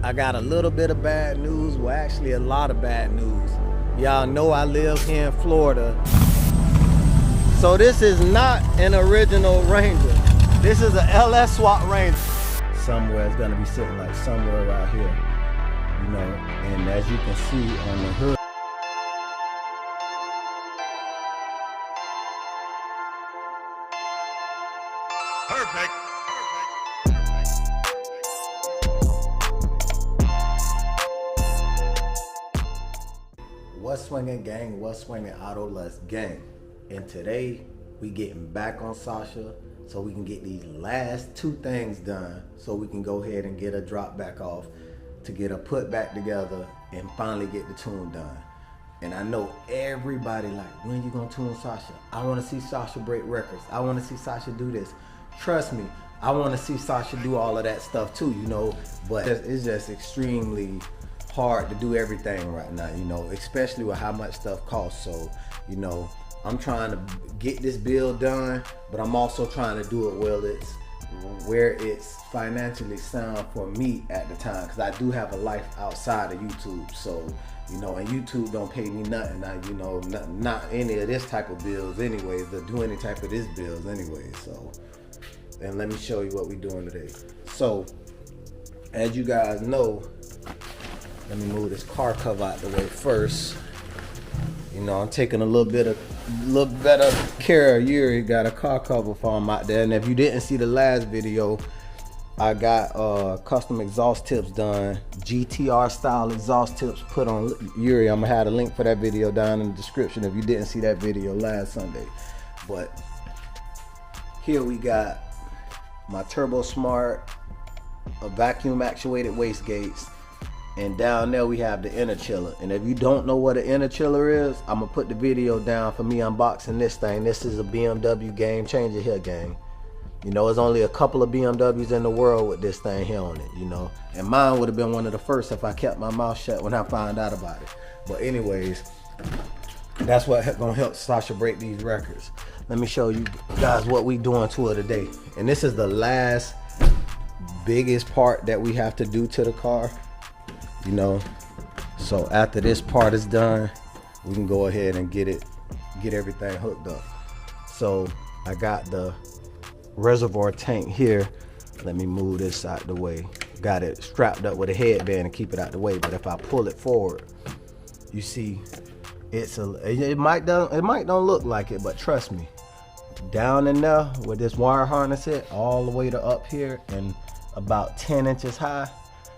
I got a little bit of bad news, well actually a lot of bad news. Y'all know I live here in Florida. So this is not an original Ranger. This is a LS swap Ranger. Somewhere it's gonna be sitting like somewhere right here, you know, and as you can see on the hood. Perfect. What's swinging, gang? What's swinging, Auto Lust gang? And today we getting back on Sasha so we can get these last two things done so we can go ahead and get a drop back off to get her put back together and finally get the tune done. And I know everybody like, when you gonna tune Sasha? I wanna see Sasha break records. I wanna see Sasha do this. Trust me, I wanna see Sasha do all of that stuff too, you know, but it's just extremely hard to do everything right now, you know, especially with how much stuff costs. So, you know, I'm trying to get this build done, but I'm also trying to do it where it's financially sound for me at the time, because I do have a life outside of YouTube. So, you know, and YouTube don't pay me nothing. You know, not any of this type of bills anyways, to do any type of this bills anyways. So, and let me show you what we're doing today. So, as you guys know, let me move this car cover out the way first. You know, I'm taking a little better care of Yuri. Got a car cover for him out there. And if you didn't see the last video, I got custom exhaust tips done, GTR style exhaust tips put on Yuri. I'm gonna have a link for that video down in the description if you didn't see that video last Sunday. But here we got my Turbo Smart, a vacuum actuated wastegates, and down there we have the interchiller. And if you don't know what an interchiller is, I'm gonna put the video down for me unboxing this thing. This is a BMW game changer here, gang. You know, there's only a couple of BMWs in the world with this thing here on it, you know. And mine would have been one of the first if I kept my mouth shut when I found out about it. But anyways, that's what gonna help Sasha break these records. Let me show you guys what we doing to her today. And this is the last biggest part that we have to do to the car, you know. So after this part is done, we can go ahead and get everything hooked up. So I got the reservoir tank here. Let me move this out the way. Got it strapped up with a headband to keep it out the way, but if I pull it forward, you see it might don't look like it, but trust me, down in there where this wire harness is, all the way to up here and about 10 inches high,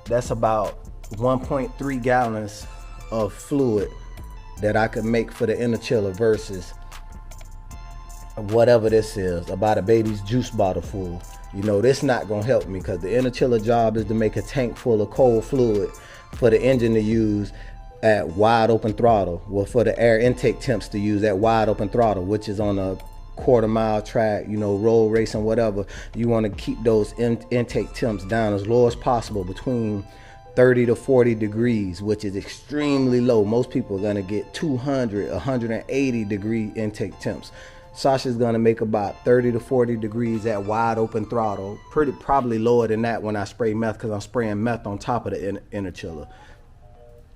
that's about 1.3 gallons of fluid that I could make for the interchiller versus whatever this is, about a baby's juice bottle full. You know, this not gonna help me, because the interchiller job is to make a tank full of cold fluid for the engine to use at wide open throttle, well, for the air intake temps to use at wide open throttle, which is on a quarter-mile track, you know, road racing, whatever. You want to keep those intake temps down as low as possible, between 30 to 40 degrees, which is extremely low. Most people are going to get 200, 180 degree intake temps. Sasha's going to make about 30 to 40 degrees at wide open throttle. Probably lower than that when I spray meth, because I'm spraying meth on top of the interchiller.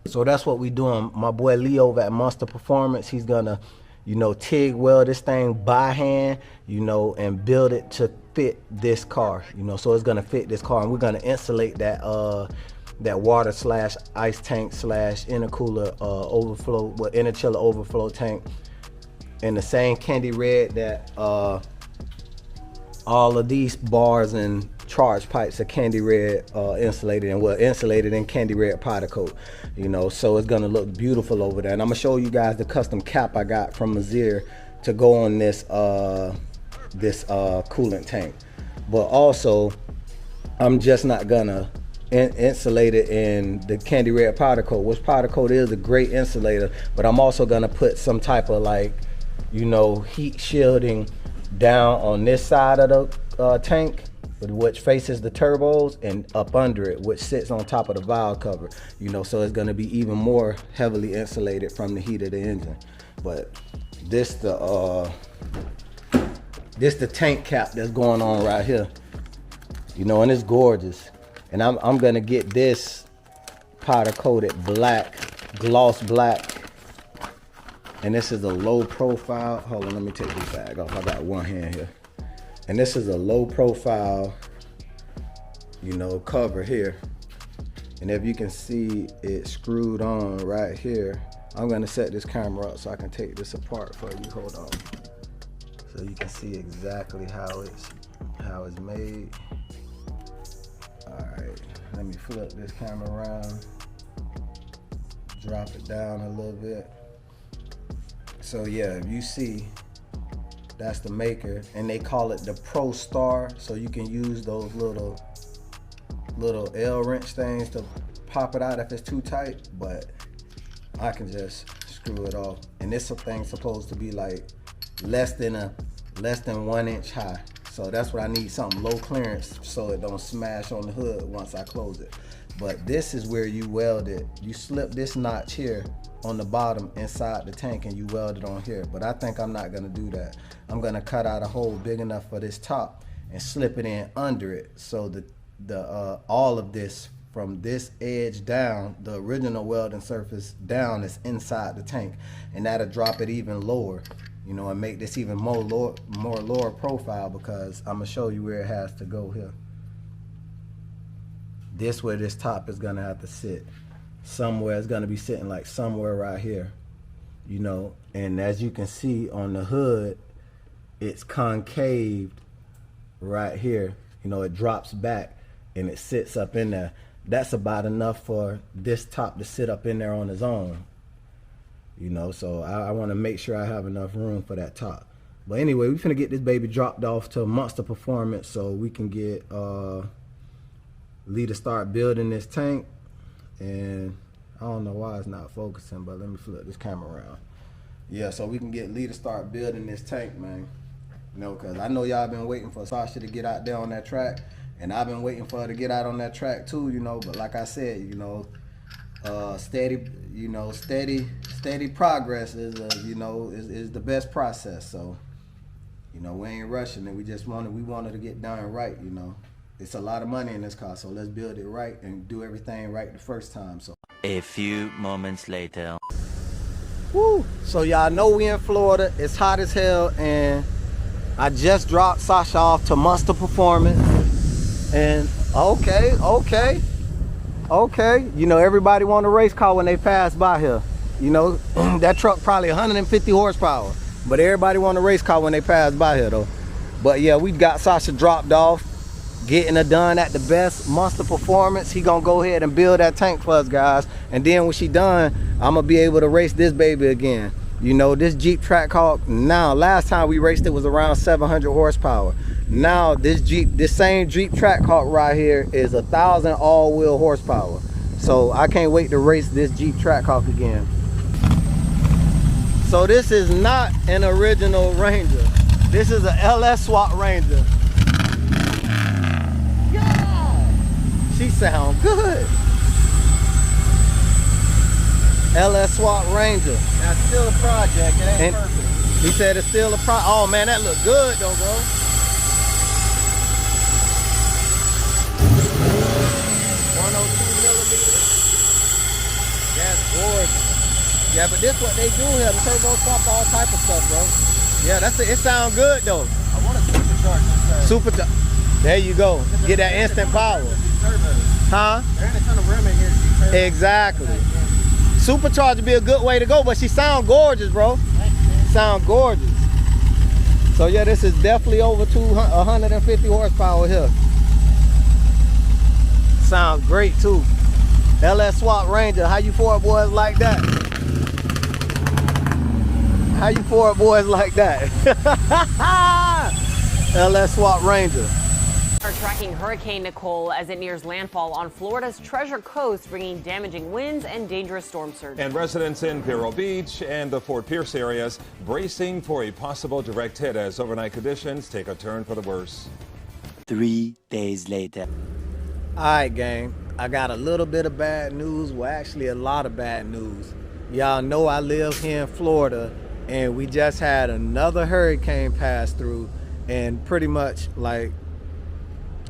So that's what we doing. My boy Lee over at Monster Performance, he's going to, you know, TIG weld this thing by hand, you know, and build it to fit this car, you know. So it's going to fit this car, and we're going to insulate that that water slash ice tank slash intercooler overflow, well, interchiller overflow tank in the same candy red that all of these bars and charge pipes are candy red insulated, and insulated in candy red powder coat, you know. So it's gonna look beautiful over there. And I'm gonna show you guys the custom cap I got from Mazir to go on this coolant tank. But also, I'm just not gonna insulate it in the candy red powder coat, which powder coat is a great insulator, but I'm also gonna put some type of, like, you know, heat shielding down on this side of the tank, which faces the turbos, and up under it, which sits on top of the valve cover, you know. So it's going to be even more heavily insulated from the heat of the engine. But this the tank cap that's going on right here, you know, and it's gorgeous. And I'm gonna get this powder coated black, gloss black. And this is a low profile. Hold on, let me take this bag off. I got one hand here. And this is a low profile, you know, cover here. And if you can see it screwed on right here, I'm gonna set this camera up so I can take this apart for you. Hold on. So you can see exactly how it's made. All right, let me flip this camera around, drop it down a little bit. So yeah, if you see, that's the maker, and they call it the Pro Star, so you can use those little L wrench things to pop it out if it's too tight, but I can just screw it off. And this thing's supposed to be like less than 1 inch high. So that's what I need, something low clearance so it don't smash on the hood once I close it. But this is where you weld it. You slip this notch here on the bottom inside the tank and you weld it on here. But I think I'm not gonna do that. I'm gonna cut out a hole big enough for this top and slip it in under it, so the all of this from this edge down, the original welding surface down, is inside the tank, and that'll drop it even lower, you know, and make this even more lower profile, because I'm gonna show you where it has to go here. This where this top is gonna have to sit. Somewhere it's gonna be sitting like somewhere right here, you know. And as you can see on the hood, it's concaved right here. You know, it drops back and it sits up in there. That's about enough for this top to sit up in there on its own, you know. So I want to make sure I have enough room for that top. But anyway, we're finna get this baby dropped off to Monster Performance so we can get Lee to start building this tank. And I don't know why it's not focusing, but let me flip this camera around. Yeah, so we can get Lee to start building this tank, man. You know, because I know y'all been waiting for Sasha to get out there on that track, and I've been waiting for her to get out on that track too, you know. But like I said, you know, steady progress is, you know, is the best process. So, you know, we ain't rushing it. We wanted to get done right, you know. It's a lot of money in this car, so let's build it right and do everything right the first time. So a few moments later. Woo! So y'all know we in Florida. It's hot as hell, and I just dropped Sasha off to Monster Performance. And okay. You know, everybody want a race car when they pass by here. You know, that truck probably 150 horsepower, but everybody want a race car when they pass by here though. But yeah, we got Sasha dropped off, getting her done at the best Monster Performance. He gonna go ahead and build that tank for us, guys. And then when she done, I'm gonna be able to race this baby again. You know, this Jeep Trackhawk, now, last time we raced it was around 700 horsepower. Now this same Jeep Trackhawk right here is 1,000 all-wheel horsepower. So I can't wait to race this Jeep Trackhawk again. So this is not an original Ranger. This is a LS swap Ranger. Yeah, she sound good. LS swap Ranger. That's still a project. It ain't perfect. He said it's still a project. Oh man, that look good though, bro. 102 millimeters. That's gorgeous. Yeah, but this what they do here. The turbo swap all type of stuff, bro. Yeah, it sound good though. I want to supercharge this thing. There you go. Get that instant power. Huh? There ain't a ton of room in here to do turbo. Exactly. Supercharge would be a good way to go, but she sound gorgeous, bro. Sound gorgeous. So yeah, this is definitely over 150 horsepower here. Sounds great too. LS swap Ranger. How you for it, boys, like that? How you for it, boys, like that? LS swap Ranger. Are tracking Hurricane Nicole as it nears landfall on Florida's Treasure Coast, bringing damaging winds and dangerous storm surge. And residents in Vero Beach and the Fort Pierce areas bracing for a possible direct hit as overnight conditions take a turn for the worse. 3 days later. All right, gang. I got a little bit of bad news. Well, actually a lot of bad news. Y'all know I live here in Florida, and we just had another hurricane pass through, and pretty much like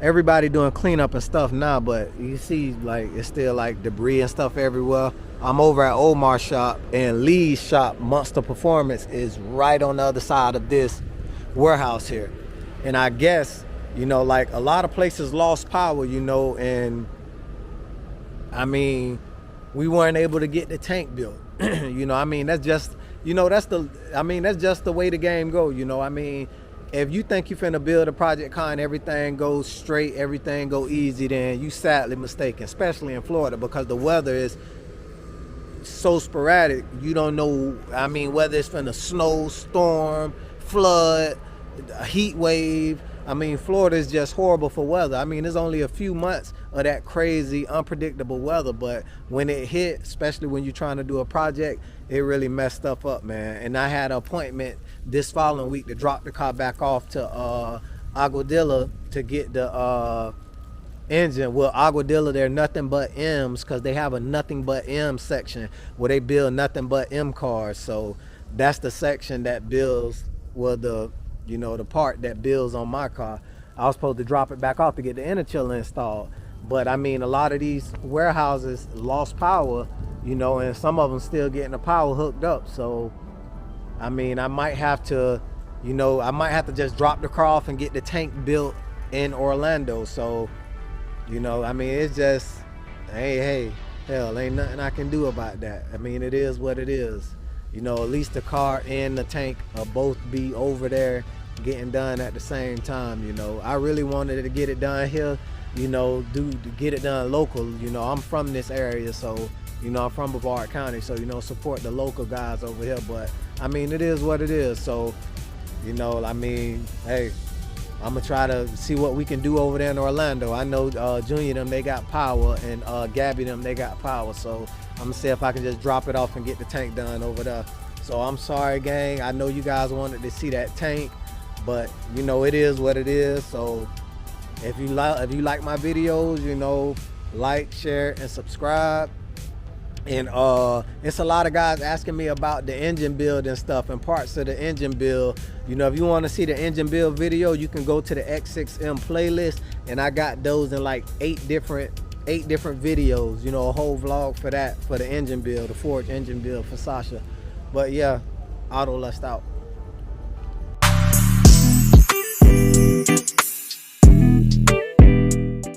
everybody doing cleanup and stuff now, but you see like it's still like debris and stuff everywhere. I'm over at Omar's shop, and Lee's shop, Monster Performance, is right on the other side of this warehouse here. And I guess, you know, like a lot of places lost power, you know, and I mean, we weren't able to get the tank built. You know, I mean, that's just, you know, that's just the way the game go, you know. I mean, if you think you finna build a project car and everything goes straight, everything go easy, then you sadly mistaken, especially in Florida, because the weather is so sporadic. You don't know, I mean, whether it's finna snow, storm, flood, a heat wave. I mean, Florida is just horrible for weather. I mean, there's only a few months of that crazy, unpredictable weather, but when it hit, especially when you're trying to do a project, it really messed stuff up, man. And I had an appointment this following week to drop the car back off to Aguadilla to get the engine. Well, Aguadilla, they're nothing but M's, because they have a nothing but M section where they build nothing but M cars. So that's the section that builds, well, the, you know, the part that builds on my car. I was supposed to drop it back off to get the interchiller installed, but I mean, a lot of these warehouses lost power, you know, and some of them still getting the power hooked up. So I mean, I might have to, you know, I might have to just drop the car off and get the tank built in Orlando. So, you know, I mean, it's just, hey, hell, ain't nothing I can do about that. I mean, it is what it is. You know, at least the car and the tank will both be over there getting done at the same time. You know, I really wanted to get it done here, you know, to get it done local. You know, I'm from this area, so, you know, I'm from Brevard County, so, you know, support the local guys over here. But I mean, it is what it is. So, you know, I mean, hey, I'm gonna try to see what we can do over there in Orlando. I know Junior them, they got power, and Gabby them, they got power. So I'm gonna see if I can just drop it off and get the tank done over there. So I'm sorry, gang. I know you guys wanted to see that tank, but you know, it is what it is. So if you like my videos, you know, like, share, and subscribe. And it's a lot of guys asking me about the engine build and stuff, and parts of the engine build. You know, if you want to see the engine build video, you can go to the X6M playlist, and I got those in like 8 different videos, you know, a whole vlog for that, for the engine build, the Forge engine build for Sasha. But yeah, Auto Lust out.